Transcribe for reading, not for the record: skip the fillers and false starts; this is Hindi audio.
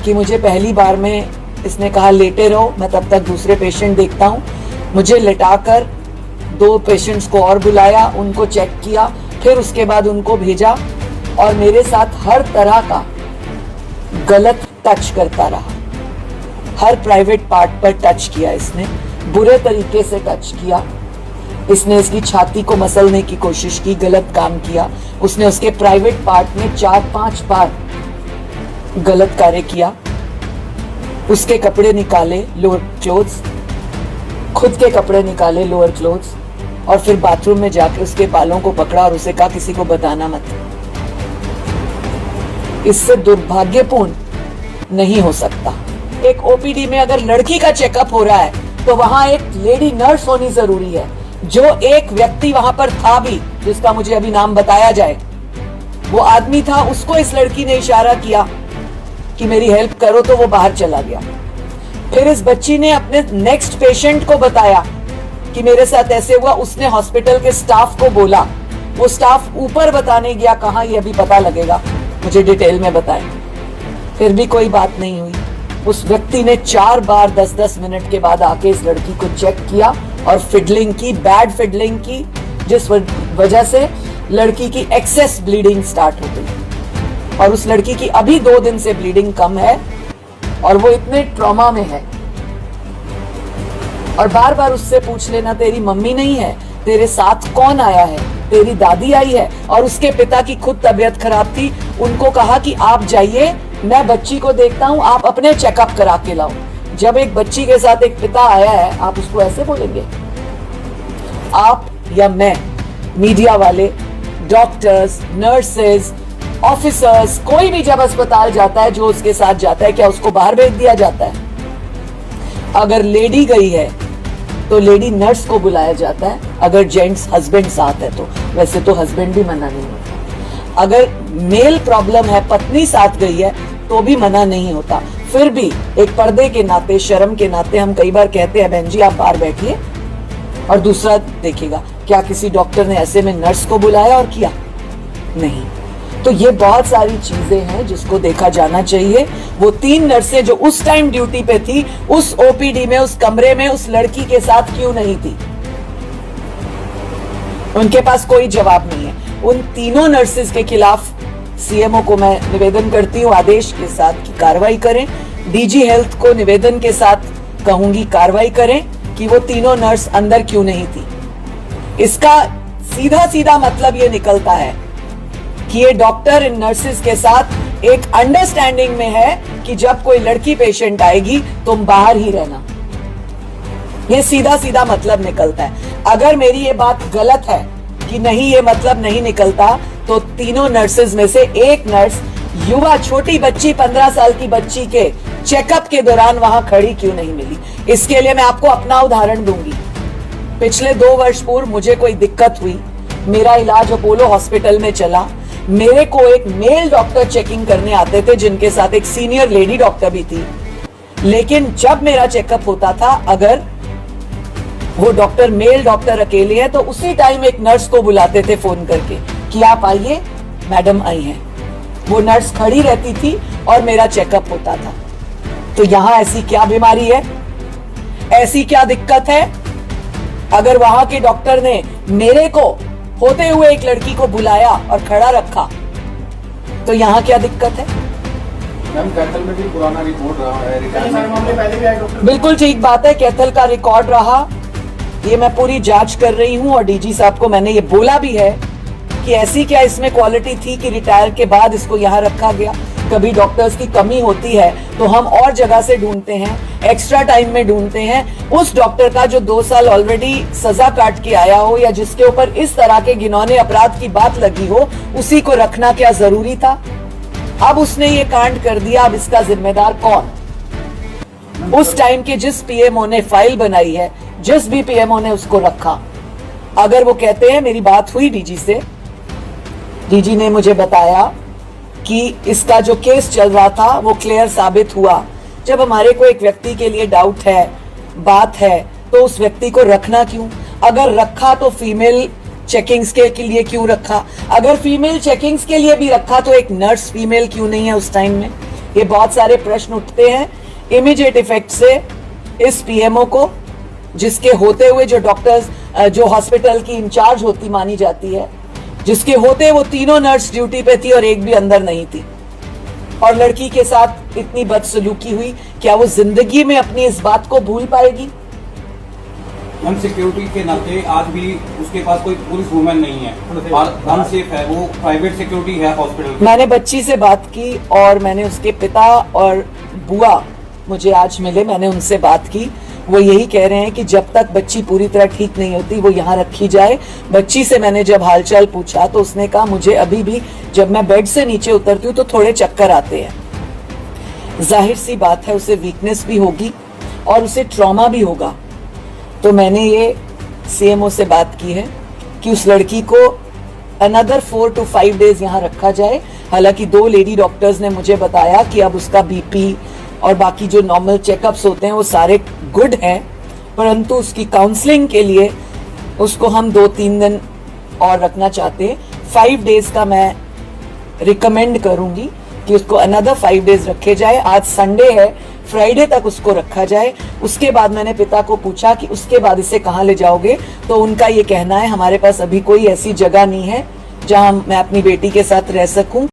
कि मुझे पहली बार में इसने कहा लेटे रहो, मैं तब तक दूसरे पेशेंट देखता हूँ। मुझे लेटाकर 2 पेशेंट्स को और बुलाया, उनको चेक किया, फिर उसके बाद उनको भेजा और मेरे साथ हर तरह का गलत टच करता रहा। हर प्राइवेट पार्ट पर टच किया इसने, बुरे तरीके से टच किया। इसने इसकी छाती को मसलने की कोशिश की, गलत काम किया। उसने उसके प्राइवेट पार्ट में 4-5 बार गलत कार्य किया। उसके कपड़े निकाले, लोअर क्लोथ्स, खुद के कपड़े निकाले, लोअर क्लोथ्स, और फिर बाथरूम में जाकर उसके बालों को पकड़ा और उसे कहा किसी को बताना मत। इससे दुर्भाग्यपूर्ण नहीं हो सकता। एक ओपीडी में अगर लड़की का चेकअप हो रहा है तो वहां एक लेडी नर्स होनी जरूरी है। जो एक व्यक्ति वहां पर था भी, जिसका मुझे अभी नाम बताया जाए, वो आदमी था, उसको इस लड़की ने इशारा किया कि मेरी हेल्प करो, तो वो बाहर चला गया। फिर इस बच्ची ने अपने नेक्स्ट पेशेंट को बताया कि मेरे साथ ऐसे हुआ। उसने हॉस्पिटल के स्टाफ को बोला, वो स्टाफ ऊपर बताने गया, कहां ये अभी पता लगेगा, मुझे डिटेल में बताएं। फिर भी कोई बात नहीं हुई। उस व्यक्ति ने 4 बार 10-10 मिनट के बाद आके इस लड़की को चेक किया और फिडलिंग की, बैड फिडलिंग की, जिस वजह से लड़की की एक्सेस ब्लीडिंग स्टार्ट हो गई। और उस लड़की की अभी 2 दिन से ब्लीडिंग कम है और वो इतने ट्रॉमा में है। और बार बार उससे पूछ लेना, तेरी मम्मी नहीं है, तेरे साथ कौन आया है, तेरी दादी आई है। और उसके पिता की खुद तबीयत खराब थी, उनको कहा कि आप जाइए, मैं बच्ची को देखता हूं, आप अपने चेकअप करा के लाओ। जब एक बच्ची के साथ एक पिता आया है, आप उसको ऐसे बोलेंगे? आप या मैं, मीडिया वाले, डॉक्टर्स, नर्सेज, ऑफिसर्स, कोई भी जब अस्पताल जाता है, जो उसके साथ जाता है, क्या उसको बाहर भेज दिया जाता है? अगर लेडी गई है तो लेडी नर्स को बुलाया जाता है। अगर जेंट्स हस्बैंड साथ है तो, वैसे तो हस्बैंड भी मना नहीं होता। अगर मेल प्रॉब्लम है, पत्नी साथ गई है, तो भी मना नहीं होता। फिर भी एक पर्दे के नाते, शर्म के नाते हम कई बार कहते हैं, बहन जी आप बाहर बैठिए और दूसरा देखेगा। क्या किसी डॉक्टर ने ऐसे में नर्स को बुलाया और किया? नहीं। तो ये बहुत सारी चीजें हैं जिसको देखा जाना चाहिए। वो 3 नर्सें जो उस टाइम ड्यूटी पे थी, उस ओपीडी में, उस कमरे में उस लड़की के साथ क्यों नहीं थी? उनके पास कोई जवाब नहीं है। उन तीनों नर्सेज के खिलाफ सीएमओ को मैं निवेदन करती हूँ आदेश के साथ कि कार्रवाई करें। डीजी हेल्थ को निवेदन के साथ कहूंगी कार्रवाई करें कि वो तीनों नर्स अंदर क्यों नहीं थी। इसका सीधा सीधा मतलब ये निकलता है कि ये डॉक्टर इन नर्सेज के साथ एक अंडरस्टैंडिंग में है कि जब कोई लड़की पेशेंट आएगी तुम बाहर ही रहना। ये सीधा सीधा मतलब निकलता है। अगर मेरी ये बात गलत है कि नहीं, ये मतलब नहीं निकलता, तो तीनों नर्सेज में से एक नर्स युवा छोटी बच्ची, 15 साल की बच्ची के चेकअप के दौरान वहां खड़ी क्यों नहीं मिली? इसके लिए मैं आपको अपना उदाहरण दूंगी। पिछले 2 वर्ष पूर्व मुझे कोई दिक्कत हुई, मेरा इलाज अपोलो हॉस्पिटल में चला। मेरे को एक मेल डॉक्टर चेकिंग करने आते थे, जिनके साथ एक सीनियर लेडी डॉक्टर भी थी। लेकिन जब मेरा चेकअप होता था, अगर वो डॉक्टर मेल डॉक्टर अकेले है तो उसी टाइम एक नर्स को बुलाते थे फोन करके कि आप आइए, मैडम आई हैं। वो नर्स खड़ी रहती थी और मेरा चेकअप होता था। तो यहां ऐसी क्या बीमारी है, ऐसी क्या दिक्कत है? अगर वहां के डॉक्टर ने मेरे को होते हुए एक लड़की को बुलाया और खड़ा रखा, तो यहाँ क्या दिक्कत है? मैम, कैथल में भी पुराना रिकॉर्ड रहा है। बिल्कुल ठीक बात है, कैथल का रिकॉर्ड रहा। ये मैं पूरी जांच कर रही हूँ और डीजी साहब को मैंने ये बोला भी है कि ऐसी क्या इसमें क्वालिटी थी कि रिटायर के बाद इसको यहाँ रखा गया। कभी डॉक्टर्स की कमी होती है तो हम और जगह से ढूंढते हैं, एक्स्ट्रा टाइम में ढूंढते हैं। उस डॉक्टर का जो 2 साल ऑलरेडी सजा काट के आया हो या जिसके ऊपर इस तरह के घिनौने अपराध की बात लगी हो, उसी को रखना क्या जरूरी था? अब उसने ये कांड कर दिया, अब इसका जिम्मेदार कौन? उस टाइम के जिस पीएमओ ने फाइल बनाई है, जिस भी पीएमओ ने उसको रखा, अगर वो कहते हैं, मेरी बात हुई डीजी से, डीजी ने मुझे बताया कि इसका जो केस चल रहा था वो क्लियर साबित हुआ। जब हमारे को एक व्यक्ति के लिए डाउट है, बात है, तो उस व्यक्ति को रखना क्यों? अगर रखा तो फीमेल चेकिंग्स के लिए क्यों रखा? अगर फीमेल चेकिंग्स के लिए भी रखा तो एक नर्स फीमेल क्यों नहीं है उस टाइम में? ये बहुत सारे प्रश्न उठते हैं। इमीडिएट इफेक्ट से इस पीएमओ को, जिसके होते हुए जो डॉक्टर्स, जो हॉस्पिटल की इंचार्ज होती मानी जाती है, जिसके होते वो तीनों नर्स ड्यूटी पे थी और एक भी अंदर नहीं थी, और लड़की के साथ इतनी बदसलूकी हुई, क्या वो जिंदगी में अपनी इस बात को भूल पाएगी? हम सिक्योरिटी के नाते आज भी उसके पास कोई पुलिस वुमेन नहीं है और अनसेफ है, वो प्राइवेट सिक्योरिटी है हॉस्पिटल की। मैंने बच्ची से बात की और मैंने उसके पिता और बुआ मुझे आज मिले, मैंने उनसे बात की। वो यही कह रहे हैं कि जब तक बच्ची पूरी तरह ठीक नहीं होती वो यहाँ रखी जाए। बच्ची से मैंने जब हालचाल पूछा तो उसने कहा मुझे अभी भी जब मैं बेड से नीचे उतरती हूँ तो थोड़े चक्कर आते हैं। जाहिर सी बात है उसे वीकनेस भी होगी और उसे ट्रॉमा भी होगा। तो मैंने ये सीएमओ से बात की है कि उस लड़की को अनदर 4 to 5 डेज यहाँ रखा जाए। हालांकि 2 लेडी डॉक्टर्स ने मुझे बताया कि अब उसका बीपी और बाकी जो नॉर्मल चेकअप्स होते हैं वो सारे गुड हैं, परंतु उसकी काउंसलिंग के लिए उसको हम 2-3 दिन और रखना चाहते हैं। 5 डेज का मैं रिकमेंड करूंगी कि उसको अनदर 5 डेज रखे जाए। आज संडे है, फ्राइडे तक उसको रखा जाए। उसके बाद मैंने पिता को पूछा कि उसके बाद इसे कहाँ ले जाओगे, तो उनका ये कहना है हमारे पास अभी कोई ऐसी जगह नहीं है जहाँ मैं अपनी बेटी के साथ रह सकूं।